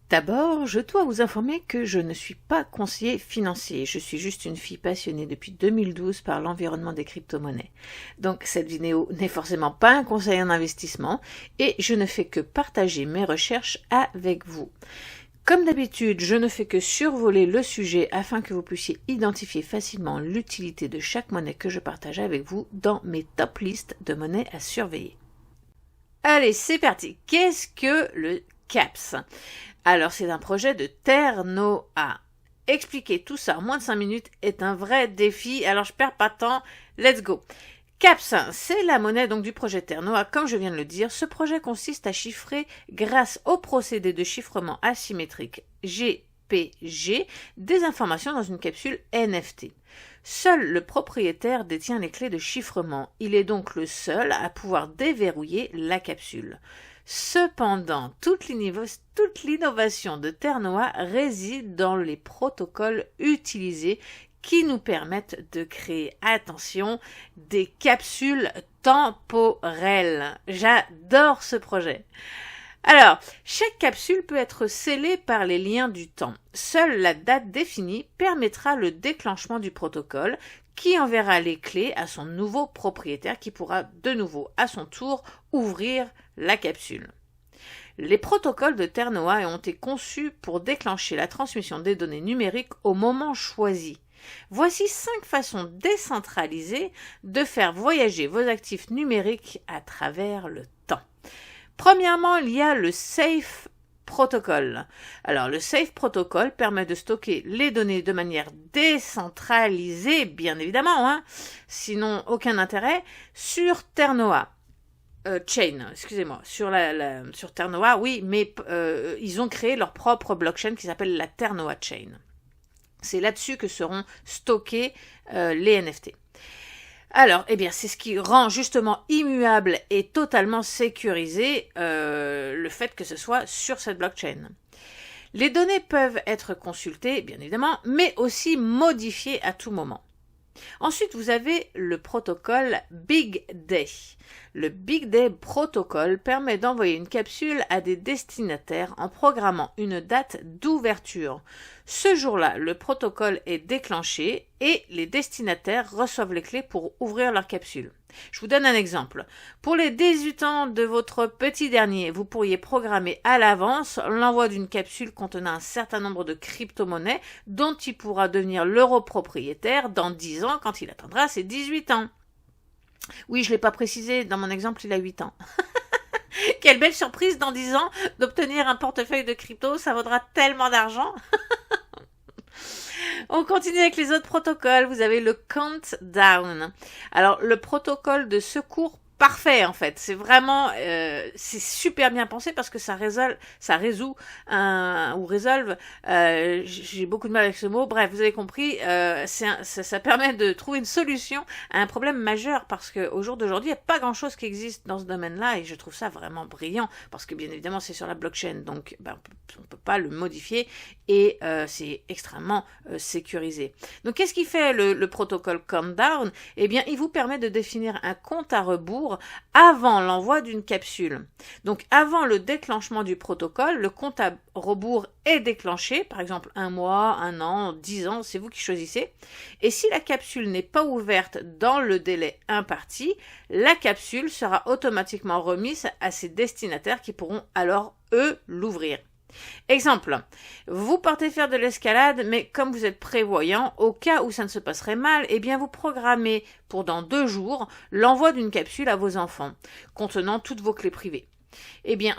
D'abord, je dois vous informer que je ne suis pas conseiller financier. Je suis juste une fille passionnée depuis 2012 par l'environnement des crypto-monnaies. Donc cette vidéo n'est forcément pas un conseil en investissement et je ne fais que partager mes recherches avec vous. Comme d'habitude, je ne fais que survoler le sujet afin que vous puissiez identifier facilement l'utilité de chaque monnaie que je partage avec vous dans mes top listes de monnaies à surveiller. Allez, c'est parti. Qu'est-ce que le CAPS ? Alors, c'est un projet de Ternoa. Expliquer tout ça en moins de 5 minutes est un vrai défi, alors je perds pas de temps, let's go. CAPS, c'est la monnaie donc du projet Ternoa. Comme je viens de le dire, ce projet consiste à chiffrer grâce au procédé de chiffrement asymétrique GPG des informations dans une capsule NFT. Seul le propriétaire détient les clés de chiffrement. Il est donc le seul à pouvoir déverrouiller la capsule. Cependant, toute l'innovation de Ternoa réside dans les protocoles utilisés qui nous permettent de créer, attention, des capsules temporelles. J'adore ce projet. Alors, chaque capsule peut être scellée par les liens du temps. Seule la date définie permettra le déclenchement du protocole qui enverra les clés à son nouveau propriétaire qui pourra de nouveau à son tour ouvrir la capsule. Les protocoles de Ternoa ont été conçus pour déclencher la transmission des données numériques au moment choisi. Voici 5 façons décentralisées de faire voyager vos actifs numériques à travers le temps. Premièrement, il y a le Safe Protocol. Alors, le Safe Protocol permet de stocker les données de manière décentralisée, bien évidemment, sinon aucun intérêt, sur Ternoa. Sur Ternoa, oui, mais ils ont créé leur propre blockchain qui s'appelle la Ternoa Chain. C'est là-dessus que seront stockés les NFT. Alors, c'est ce qui rend justement immuable et totalement sécurisé le fait que ce soit sur cette blockchain. Les données peuvent être consultées, bien évidemment, mais aussi modifiées à tout moment. Ensuite, vous avez le protocole Big Day. Le Big Day protocole permet d'envoyer une capsule à des destinataires en programmant une date d'ouverture. Ce jour-là, le protocole est déclenché et les destinataires reçoivent les clés pour ouvrir leur capsule. Je vous donne un exemple. Pour les 18 ans de votre petit dernier, vous pourriez programmer à l'avance l'envoi d'une capsule contenant un certain nombre de crypto-monnaies dont il pourra devenir l'euro-propriétaire dans 10 ans quand il atteindra ses 18 ans. Oui, je ne l'ai pas précisé, dans mon exemple, il a 8 ans. Quelle belle surprise dans 10 ans d'obtenir un portefeuille de crypto, ça vaudra tellement d'argent. On continue avec les autres protocoles. Vous avez le countdown. Alors, le protocole de secours parfait, en fait. C'est vraiment, c'est super bien pensé parce que ça résolve, j'ai beaucoup de mal avec ce mot. Bref, vous avez compris, ça permet de trouver une solution à un problème majeur parce que au jour d'aujourd'hui, il n'y a pas grand chose qui existe dans ce domaine-là et je trouve ça vraiment brillant parce que bien évidemment, c'est sur la blockchain, donc on peut pas le modifier et c'est extrêmement sécurisé. Donc, qu'est-ce qui fait le protocole countdown ? Il vous permet de définir un compte à rebours avant l'envoi d'une capsule. Donc, avant le déclenchement du protocole, le compte à rebours est déclenché, par exemple 1 mois, 1 an, 10 ans, c'est vous qui choisissez. Et si la capsule n'est pas ouverte dans le délai imparti, la capsule sera automatiquement remise à ses destinataires qui pourront alors, eux, l'ouvrir. Exemple, vous partez faire de l'escalade, mais comme vous êtes prévoyant, au cas où ça ne se passerait mal, vous programmez pour dans 2 jours l'envoi d'une capsule à vos enfants, contenant toutes vos clés privées.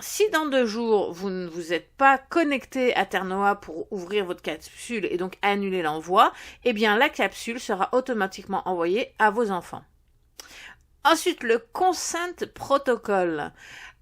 Si dans 2 jours, vous ne vous êtes pas connecté à Ternoa pour ouvrir votre capsule et donc annuler l'envoi, la capsule sera automatiquement envoyée à vos enfants. Ensuite, le Consent Protocol.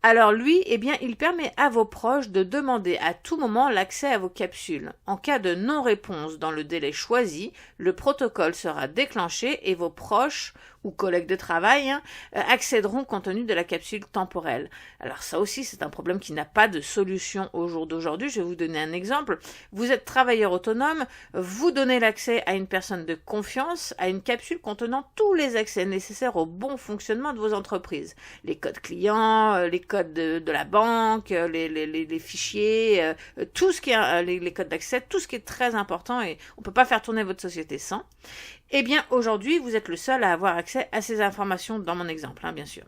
Alors lui, il permet à vos proches de demander à tout moment l'accès à vos capsules. En cas de non-réponse dans le délai choisi, le protocole sera déclenché et vos proches ou collègues de travail accéderont compte tenu de la capsule temporelle. Alors ça aussi, c'est un problème qui n'a pas de solution au jour d'aujourd'hui. Je vais vous donner un exemple. Vous êtes travailleur autonome, vous donnez l'accès à une personne de confiance, à une capsule contenant tous les accès nécessaires au bon fonctionnement de vos entreprises. Les codes clients, les codes de la banque, les fichiers, tout ce qui est les codes d'accès, tout ce qui est très important et on ne peut pas faire tourner votre société sans. Eh bien, aujourd'hui, vous êtes le seul à avoir accès à ces informations dans mon exemple, bien sûr.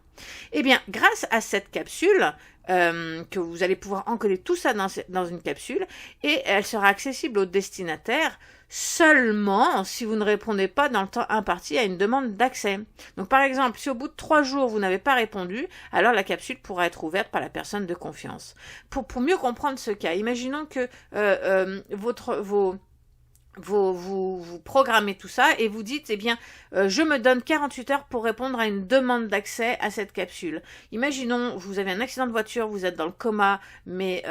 Eh bien, grâce à cette capsule, que vous allez pouvoir encoder tout ça dans une capsule, et elle sera accessible au destinataire seulement si vous ne répondez pas dans le temps imparti à une demande d'accès. Donc, par exemple, si au bout de 3 jours, vous n'avez pas répondu, alors la capsule pourra être ouverte par la personne de confiance. Pour mieux comprendre ce cas, imaginons que vous programmez tout ça et vous dites, je me donne 48 heures pour répondre à une demande d'accès à cette capsule. Imaginons, vous avez un accident de voiture, vous êtes dans le coma, mais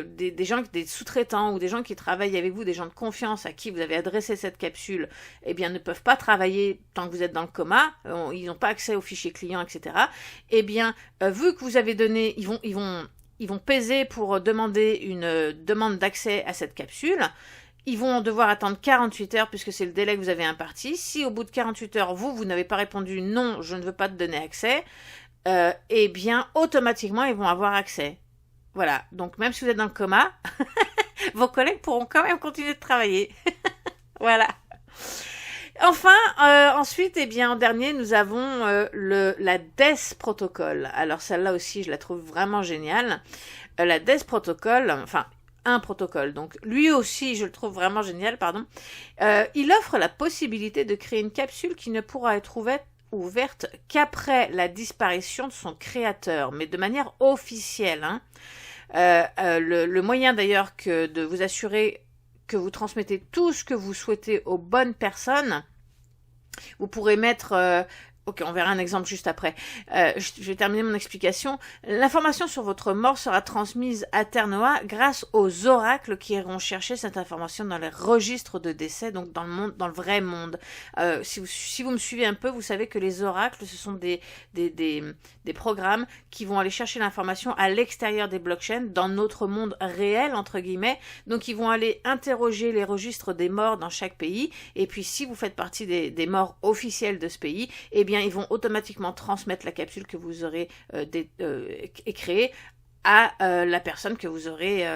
des sous-traitants ou des gens qui travaillent avec vous, des gens de confiance à qui vous avez adressé cette capsule, ne peuvent pas travailler tant que vous êtes dans le coma, ils n'ont pas accès aux fichiers clients, etc. Vu que vous avez donné, ils vont peser pour demander une demande d'accès à cette capsule. Ils vont devoir attendre 48 heures puisque c'est le délai que vous avez imparti. Si au bout de 48 heures, vous n'avez pas répondu « non, je ne veux pas te donner accès », automatiquement, ils vont avoir accès. Voilà, donc même si vous êtes dans le coma, vos collègues pourront quand même continuer de travailler. Voilà. Enfin, ensuite, en dernier, nous avons la DES Protocol. Alors celle-là aussi, je la trouve vraiment géniale. La DES Protocol, un protocole. Donc, lui aussi, je le trouve vraiment génial, il offre la possibilité de créer une capsule qui ne pourra être ouverte qu'après la disparition de son créateur, mais de manière officielle. Le moyen d'ailleurs que de vous assurer que vous transmettez tout ce que vous souhaitez aux bonnes personnes, vous pourrez mettre... Ok, on verra un exemple juste après. Je vais terminer mon explication. L'information sur votre mort sera transmise à Terre-Noire grâce aux oracles qui iront chercher cette information dans les registres de décès, donc dans le vrai monde. Si vous me suivez un peu, vous savez que les oracles, ce sont des programmes qui vont aller chercher l'information à l'extérieur des blockchains, dans notre monde réel, entre guillemets. Donc, ils vont aller interroger les registres des morts dans chaque pays. Et puis, si vous faites partie des morts officiels de ce pays, ils vont automatiquement transmettre la capsule que vous aurez créée à la personne que vous aurez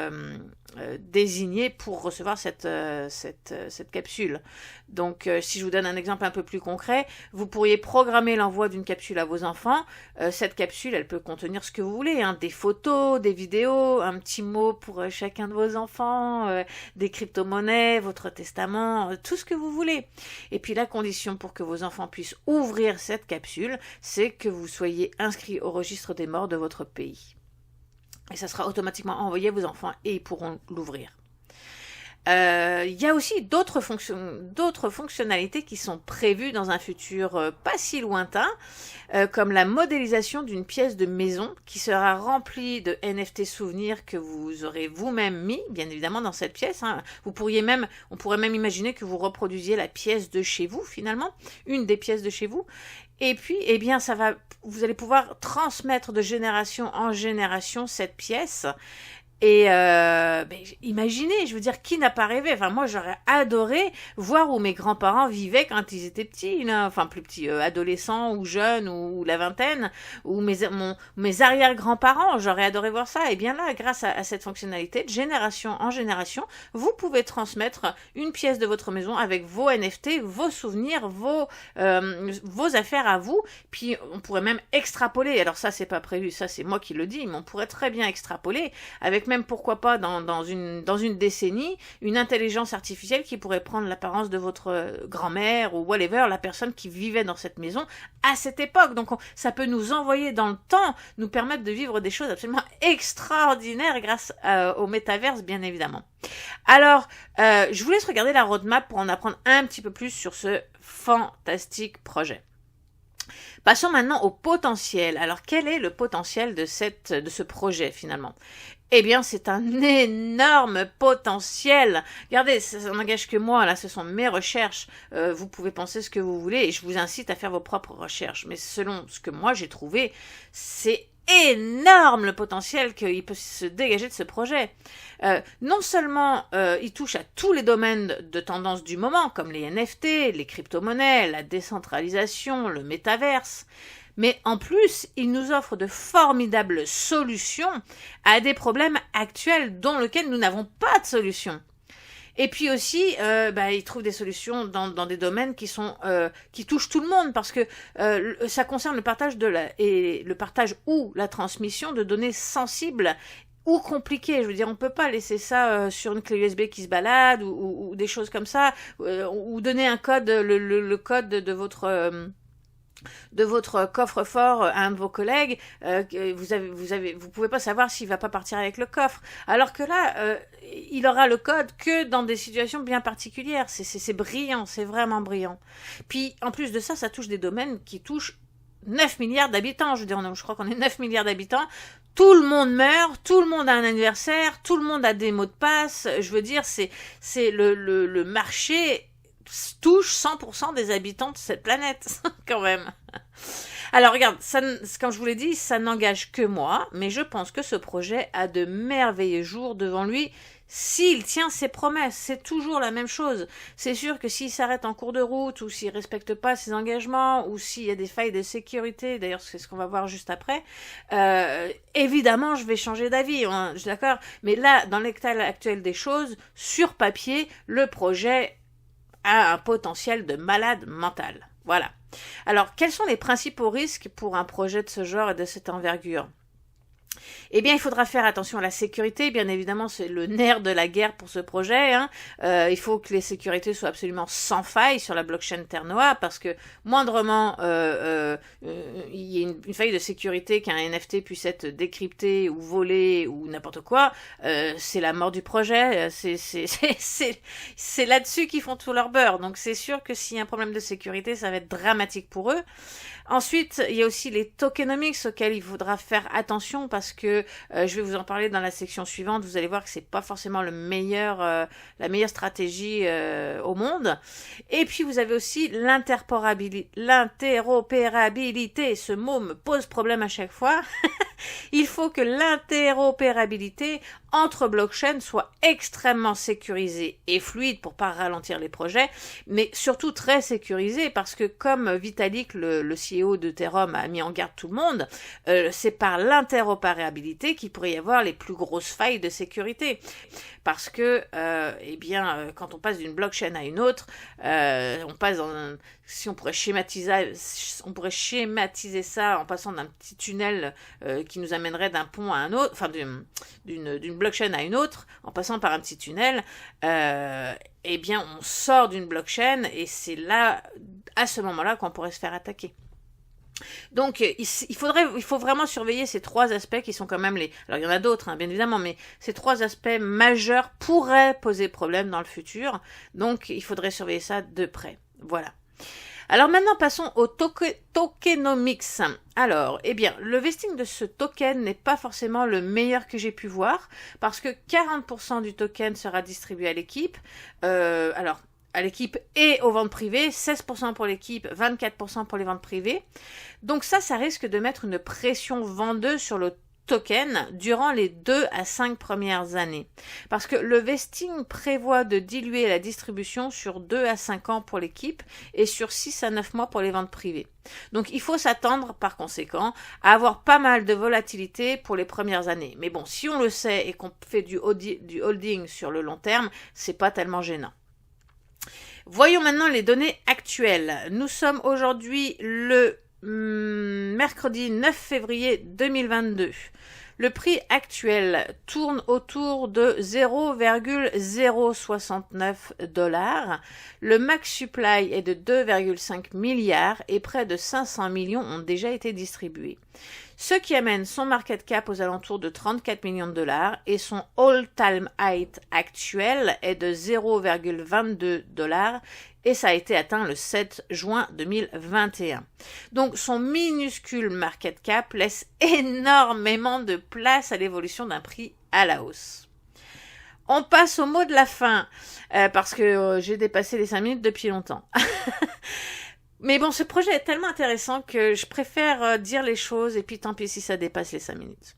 désignée pour recevoir cette capsule. Donc, si je vous donne un exemple un peu plus concret, vous pourriez programmer l'envoi d'une capsule à vos enfants. Cette capsule, elle peut contenir ce que vous voulez, des photos, des vidéos, un petit mot pour chacun de vos enfants, des crypto-monnaies, votre testament, tout ce que vous voulez. Et puis, la condition pour que vos enfants puissent ouvrir cette capsule, c'est que vous soyez inscrit au registre des morts de votre pays. Et ça sera automatiquement envoyé à vos enfants et ils pourront l'ouvrir. Il y a aussi d'autres fonctionnalités qui sont prévues dans un futur pas si lointain, comme la modélisation d'une pièce de maison qui sera remplie de NFT souvenirs que vous aurez vous-même mis, bien évidemment, dans cette pièce. On pourrait même imaginer que vous reproduisiez la pièce de chez vous, finalement, une des pièces de chez vous. Et puis, vous allez pouvoir transmettre de génération en génération cette pièce. Et imaginez, je veux dire, qui n'a pas rêvé? Moi, j'aurais adoré voir où mes grands-parents vivaient quand ils étaient petits, plus petits, adolescents ou jeunes ou la vingtaine, ou mes arrière-grands-parents. J'aurais adoré voir ça. Et bien là, grâce à cette fonctionnalité, de génération en génération, vous pouvez transmettre une pièce de votre maison avec vos NFT, vos souvenirs, vos affaires à vous. Puis, on pourrait même extrapoler. Alors ça, c'est pas prévu. Ça, c'est moi qui le dis. Mais on pourrait très bien extrapoler avec même pourquoi pas dans une décennie, une intelligence artificielle qui pourrait prendre l'apparence de votre grand-mère ou whatever, la personne qui vivait dans cette maison à cette époque. Donc ça peut nous envoyer dans le temps, nous permettre de vivre des choses absolument extraordinaires grâce au métaverse, bien évidemment. Alors, je vous laisse regarder la roadmap pour en apprendre un petit peu plus sur ce fantastique projet. Passons maintenant au potentiel. Alors, quel est le potentiel de ce projet finalement? eh bien, c'est un énorme potentiel. Regardez, ça n'engage que moi, là, ce sont mes recherches. Vous pouvez penser ce que vous voulez et je vous incite à faire vos propres recherches. Mais selon ce que moi j'ai trouvé, c'est énorme le potentiel qu'il peut se dégager de ce projet. Non seulement il touche à tous les domaines de tendance du moment, comme les NFT, les crypto-monnaies, la décentralisation, le métaverse, mais en plus, il nous offre de formidables solutions à des problèmes actuels dont lesquels nous n'avons pas de solution. Et puis aussi, il trouve des solutions dans des domaines qui touchent tout le monde, parce que ça concerne le partage le partage ou la transmission de données sensibles ou compliquées. Je veux dire, on peut pas laisser ça sur une clé USB qui se balade ou des choses comme ça, ou donner un code, le code de votre coffre-fort à un de vos collègues, vous pouvez pas savoir s'il va pas partir avec le coffre. Alors que là, il aura le code que dans des situations bien particulières. C'est brillant, c'est vraiment brillant. Puis, en plus de ça, ça touche des domaines qui touchent 9 milliards d'habitants. Je veux dire, je crois qu'on est 9 milliards d'habitants. Tout le monde meurt, tout le monde a un anniversaire, tout le monde a des mots de passe. Je veux dire, c'est le marché touche 100% des habitants de cette planète, quand même. Alors regarde, comme je vous l'ai dit, ça n'engage que moi, mais je pense que ce projet a de merveilleux jours devant lui s'il tient ses promesses. C'est toujours la même chose. C'est sûr que s'il s'arrête en cours de route, ou s'il respecte pas ses engagements, ou s'il y a des failles de sécurité, d'ailleurs c'est ce qu'on va voir juste après, évidemment je vais changer d'avis, hein, je suis d'accord, mais là, dans l'état actuel des choses, sur papier, le projet a un potentiel de malade mental. Voilà. Alors, quels sont les principaux risques pour un projet de ce genre et de cette envergure ? Eh bien, il faudra faire attention à la sécurité. Bien évidemment, c'est le nerf de la guerre pour ce projet. Hein. Il faut que les sécurités soient absolument sans faille sur la blockchain Terre Noire, parce que moindrement il y a une faille de sécurité, qu'un NFT puisse être décrypté ou volé ou n'importe quoi, c'est la mort du projet. C'est là-dessus qu'ils font tout leur beurre. Donc, c'est sûr que s'il y a un problème de sécurité, ça va être dramatique pour eux. Ensuite, il y a aussi les tokenomics auxquels il faudra faire attention, parce que je vais vous en parler dans la section suivante. Vous allez voir que c'est pas forcément la meilleure stratégie au monde. Et puis vous avez aussi l'interopérabilité. Ce mot me pose problème à chaque fois. Il faut que l'interopérabilité entre blockchains soit extrêmement sécurisée et fluide pour pas ralentir les projets, mais surtout très sécurisée, parce que comme Vitalik, le CEO d'Ethereum, a mis en garde tout le monde, c'est par l'interopérabilité qu'il pourrait y avoir les plus grosses failles de sécurité. Parce que, quand on passe d'une blockchain à une autre, on passe si on pourrait schématiser ça en passant d'un petit tunnel qui nous amènerait d'un pont à un autre, enfin d'une blockchain à une autre, en passant par un petit tunnel, on sort d'une blockchain et c'est là, à ce moment-là, qu'on pourrait se faire attaquer. Donc, il faut vraiment surveiller ces trois aspects qui sont quand même alors il y en a d'autres, hein, bien évidemment, mais ces trois aspects majeurs pourraient poser problème dans le futur. Donc, il faudrait surveiller ça de près. Voilà. Alors maintenant, passons au tokenomics. Alors, le vesting de ce token n'est pas forcément le meilleur que j'ai pu voir, parce que 40% du token sera distribué à l'équipe. À l'équipe et aux ventes privées, 16% pour l'équipe, 24% pour les ventes privées. Donc ça risque de mettre une pression vendeuse sur le token durant les 2 à 5 premières années. Parce que le vesting prévoit de diluer la distribution sur 2 à 5 ans pour l'équipe et sur 6 à 9 mois pour les ventes privées. Donc il faut s'attendre par conséquent à avoir pas mal de volatilité pour les premières années. Mais bon, si on le sait et qu'on fait du holding sur le long terme, c'est pas tellement gênant. Voyons maintenant les données actuelles. Nous sommes aujourd'hui le mercredi 9 février 2022. Le prix actuel tourne autour de 0,069 $. Le max supply est de 2,5 milliards et près de 500 millions ont déjà été distribués. Ce qui amène son market cap aux alentours de 34 millions de dollars et son all-time high actuel est de 0,22 $ et ça a été atteint le 7 juin 2021. Donc son minuscule market cap laisse énormément de place à l'évolution d'un prix à la hausse. On passe au mot de la fin, parce que j'ai dépassé les 5 minutes depuis longtemps. Mais bon, ce projet est tellement intéressant que je préfère dire les choses et puis tant pis si ça dépasse les 5 minutes.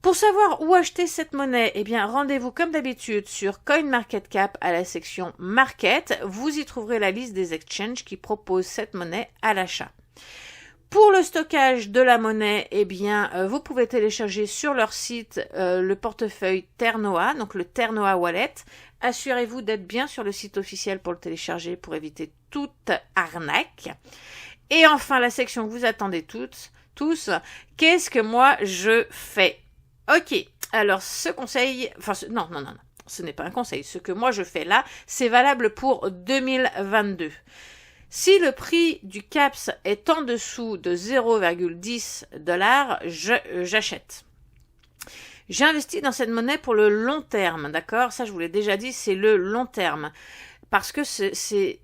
Pour savoir où acheter cette monnaie, eh bien, rendez-vous comme d'habitude sur CoinMarketCap à la section Market. Vous y trouverez la liste des exchanges qui proposent cette monnaie à l'achat. Pour le stockage de la monnaie, eh bien, vous pouvez télécharger sur leur site le portefeuille Ternoa, donc le Ternoa Wallet. Assurez-vous d'être bien sur le site officiel pour le télécharger pour éviter toute arnaque. Et enfin, la section que vous attendez tous, qu'est-ce que moi je fais? Ok, alors ce conseil, non, ce n'est pas un conseil. Ce que moi je fais là, c'est valable pour 2022. Si le prix du CAPS est en dessous de 0,10 $, j'achète. J'ai investi dans cette monnaie pour le long terme, d'accord? Ça, je vous l'ai déjà dit, c'est le long terme. Parce que c'est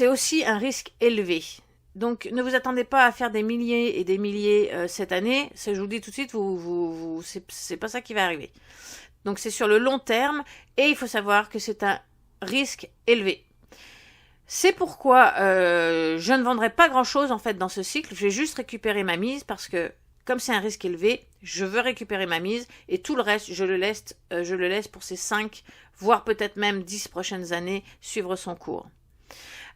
aussi un risque élevé. Donc, ne vous attendez pas à faire des milliers et des milliers cette année. Ça, je vous le dis tout de suite, c'est pas ça qui va arriver. Donc, c'est sur le long terme et il faut savoir que c'est un risque élevé. C'est pourquoi je ne vendrai pas grand-chose en fait dans ce cycle. Je vais juste récupérer ma mise parce que comme c'est un risque élevé, je veux récupérer ma mise et tout le reste, je le laisse pour ces 5, voire peut-être même 10 prochaines années suivre son cours.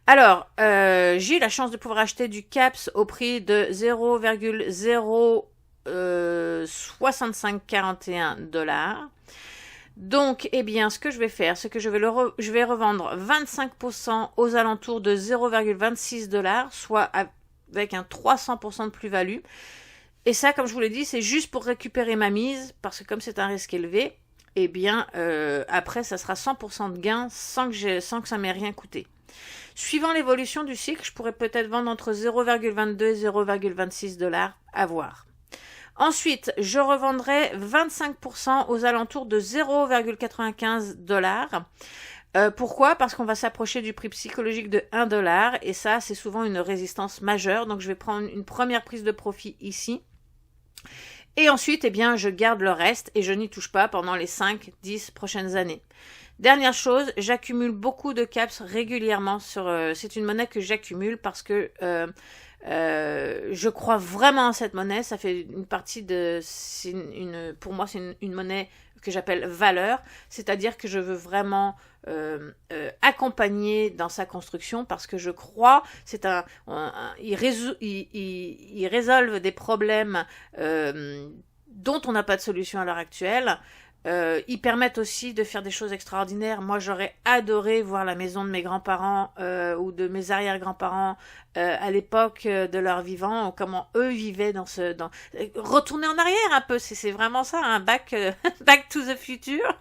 Alors, j'ai eu la chance de pouvoir acheter du CAPS au prix de 0,06541 $. Donc, eh bien, ce que je vais faire, c'est que je vais revendre 25% aux alentours de 0,26 $, soit avec un 300% de plus-value. Et ça, comme je vous l'ai dit, c'est juste pour récupérer ma mise, parce que comme c'est un risque élevé, eh bien, après, ça sera 100% de gain sans que ça m'ait rien coûté. Suivant l'évolution du cycle, je pourrais peut-être vendre entre 0,22 et 0,26 $, à voir. Ensuite, je revendrai 25% aux alentours de 0,95 $. Pourquoi? Parce qu'on va s'approcher du prix psychologique de 1 $, et ça, c'est souvent une résistance majeure. Donc, je vais prendre une première prise de profit ici. Et ensuite, eh bien, je garde le reste et je n'y touche pas pendant les 5-10 prochaines années. Dernière chose, j'accumule beaucoup de CAPS régulièrement c'est une monnaie que j'accumule parce que je crois vraiment en cette monnaie. Ça fait une partie pour moi, c'est une monnaie que j'appelle valeur, c'est-à-dire que je veux vraiment accompagner dans sa construction parce que je crois, ils résolvent des problèmes dont on n'a pas de solution à l'heure actuelle. Ils permettent aussi de faire des choses extraordinaires. Moi, j'aurais adoré voir la maison de mes grands-parents ou de mes arrière-grands-parents à l'époque de leur vivant, comment eux vivaient retourner en arrière un peu, c'est vraiment ça, un back to the future.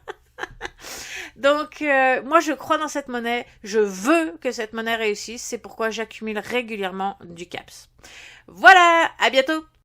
Donc, moi, je crois dans cette monnaie. Je veux que cette monnaie réussisse. C'est pourquoi j'accumule régulièrement du CAPS. Voilà, à bientôt!